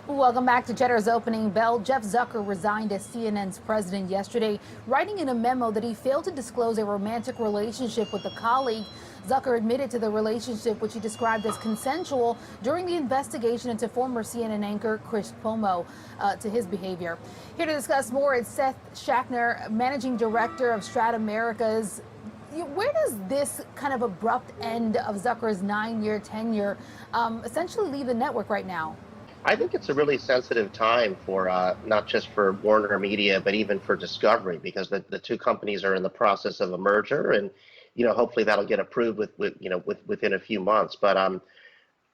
Welcome back to Cheddar's opening bell. Jeff Zucker resigned as CNN's president yesterday, writing in a memo that he failed to disclose a romantic relationship with a colleague. Zucker admitted to the relationship, which he described as consensual, during the investigation into former CNN anchor Chris Cuomo to his behavior. Here to discuss more is Seth Schachner, managing director of Strat Americas. Where does this kind of abrupt end of Zucker's 9-year tenure essentially leave the network right now? I think it's a really sensitive time for not just for Warner Media, but even for Discovery, because the two companies are in the process of a merger, and hopefully that'll get approved within a few months. But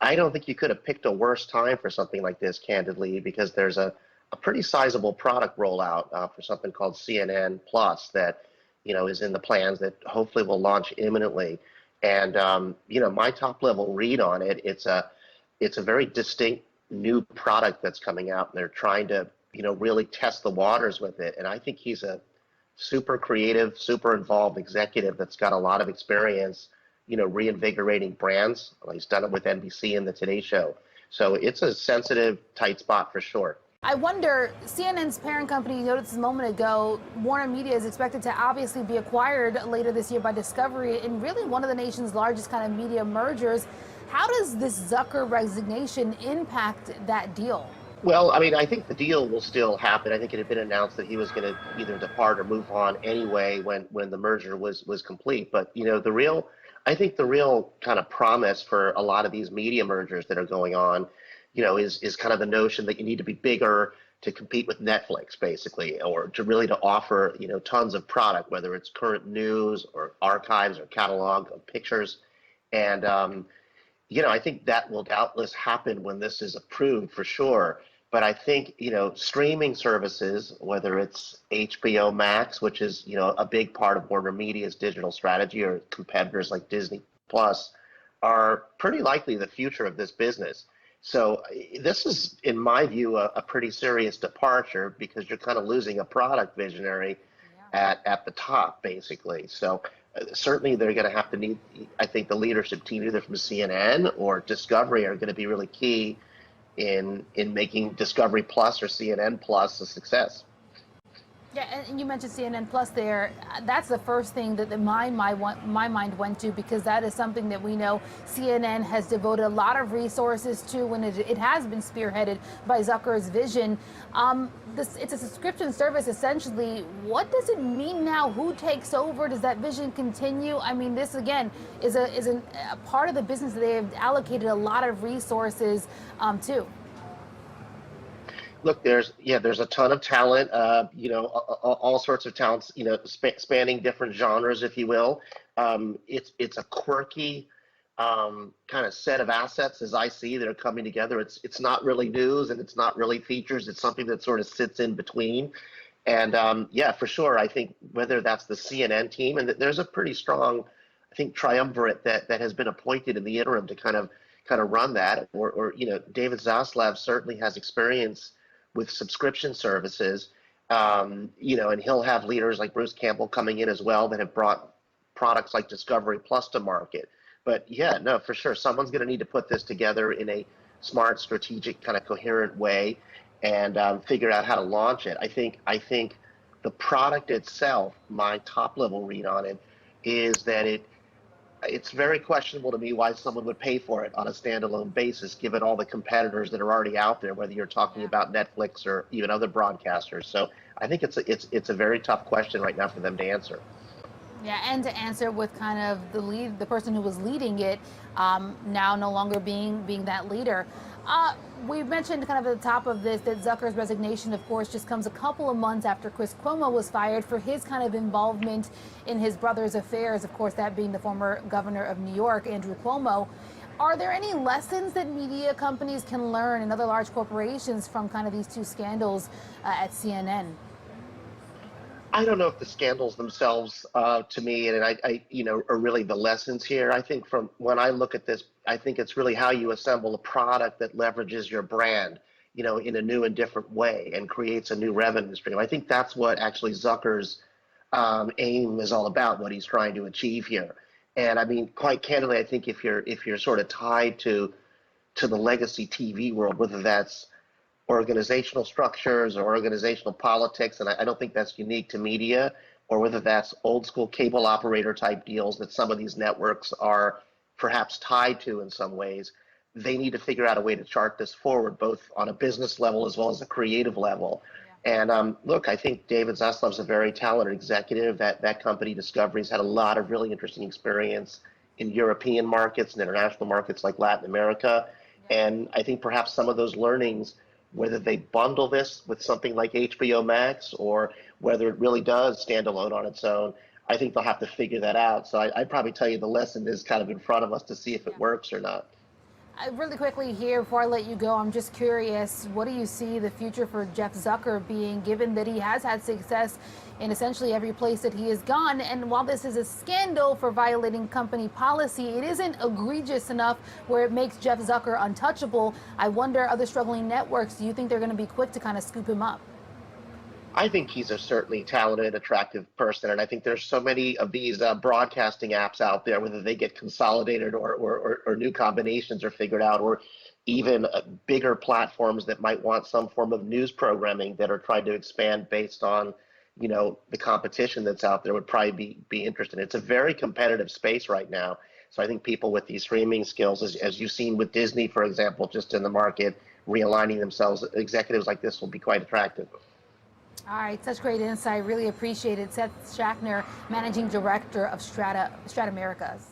I don't think you could have picked a worse time for something like this, candidly, because there's a pretty sizable product rollout for something called CNN Plus that is in the plans that hopefully will launch imminently. And my top level read on it, it's a very distinct new product that's coming out, and they're trying to really test the waters with it. And I think he's a super creative, super involved executive that's got a lot of experience reinvigorating brands. Well, he's done it with NBC and the Today Show, so it's a sensitive, tight spot for sure. I wonder, CNN's parent company noticed a moment ago, Warner Media is expected to obviously be acquired later this year by Discovery in really one of the nation's largest kind of media mergers. How does this Zucker resignation impact that deal? Well, I mean, I think the deal will still happen. I think it had been announced that he was going to either depart or move on anyway when the merger was complete. But I think the real kind of promise for a lot of these media mergers that are going on, is kind of the notion that you need to be bigger to compete with Netflix, basically, or to offer tons of product, whether it's current news or archives or catalog of pictures, and I think that will doubtless happen when this is approved for sure. But I think, streaming services, whether it's HBO Max, which is, a big part of Warner Media's digital strategy, or competitors like Disney Plus, are pretty likely the future of this business. So this is, in my view, a pretty serious departure, because you're kind of losing a product visionary at the top, basically. So certainly they're going to have to need, I think the leadership team, either from CNN or Discovery, are going to be really key in making Discovery Plus or CNN Plus a success. Yeah, and you mentioned CNN Plus there. That's the first thing that my mind went to, because that is something that we know CNN has devoted a lot of resources to, and it has been spearheaded by Zucker's vision. It's a subscription service, essentially. What does it mean now? Who takes over? Does that vision continue? I mean, this, again, is a part of the business that they have allocated a lot of resources to. Look, there's a ton of talent, all sorts of talents, spanning different genres, if you will. It's a quirky kind of set of assets, as I see, that are coming together. It's not really news, and it's not really features. It's something that sort of sits in between. And for sure, I think whether that's the CNN team, and there's a pretty strong, I think, triumvirate that has been appointed in the interim to kind of run that, or David Zaslav certainly has experience with subscription services, and he'll have leaders like Bruce Campbell coming in as well that have brought products like Discovery Plus to market. But for sure, someone's going to need to put this together in a smart, strategic, kind of coherent way, and figure out how to launch it. I think the product itself, my top level read on it, is that it's very questionable to me why someone would pay for it on a standalone basis, given all the competitors that are already out there, whether you're talking about Netflix or even other broadcasters. So I think it's a very tough question right now for them to answer. Yeah, and to answer with kind of the person who was leading it, now no longer being that leader. We mentioned kind of at the top of this that Zucker's resignation, of course, just comes a couple of months after Chris Cuomo was fired for his kind of involvement in his brother's affairs, of course, that being the former governor of New York, Andrew Cuomo. Are there any lessons that media companies can learn and other large corporations from kind of these two scandals at CNN? I don't know if the scandals themselves, to me, and are really the lessons here. I think from when I look at this, I think it's really how you assemble a product that leverages your brand, in a new and different way, and creates a new revenue stream. I think that's what actually Zucker's aim is all about, what he's trying to achieve here. And I mean, quite candidly, I think if you're sort of tied to the legacy TV world, whether that's organizational structures or organizational politics, and I don't think that's unique to media, or whether that's old school cable operator type deals that some of these networks are perhaps tied to in some ways. They need to figure out a way to chart this forward, both on a business level as well as a creative level. And look, I think David Zaslav's a very talented executive. That company, Discovery's had a lot of really interesting experience in European markets and international markets like Latin America. And I think perhaps some of those learnings, whether they bundle this with something like HBO Max or whether it really does stand alone on its own, I think they'll have to figure that out. So I'd probably tell you the lesson is kind of in front of us to see if it works or not. Really quickly here, before I let you go, I'm just curious, what do you see the future for Jeff Zucker being, given that he has had success in essentially every place that he has gone? And while this is a scandal for violating company policy, it isn't egregious enough where it makes Jeff Zucker untouchable. I wonder, other struggling networks, do you think they're going to be quick to kind of scoop him up? I think he's a certainly talented, attractive person, and I think there's so many of these broadcasting apps out there, whether they get consolidated or new combinations are figured out, or even bigger platforms that might want some form of news programming that are trying to expand based on, the competition that's out there would probably be interested. It's a very competitive space right now. So I think people with these streaming skills, as you've seen with Disney, for example, just in the market, realigning themselves, executives like this will be quite attractive. All right, such great insight. Really appreciate it. Seth Schachner, Managing Director of Strata Americas.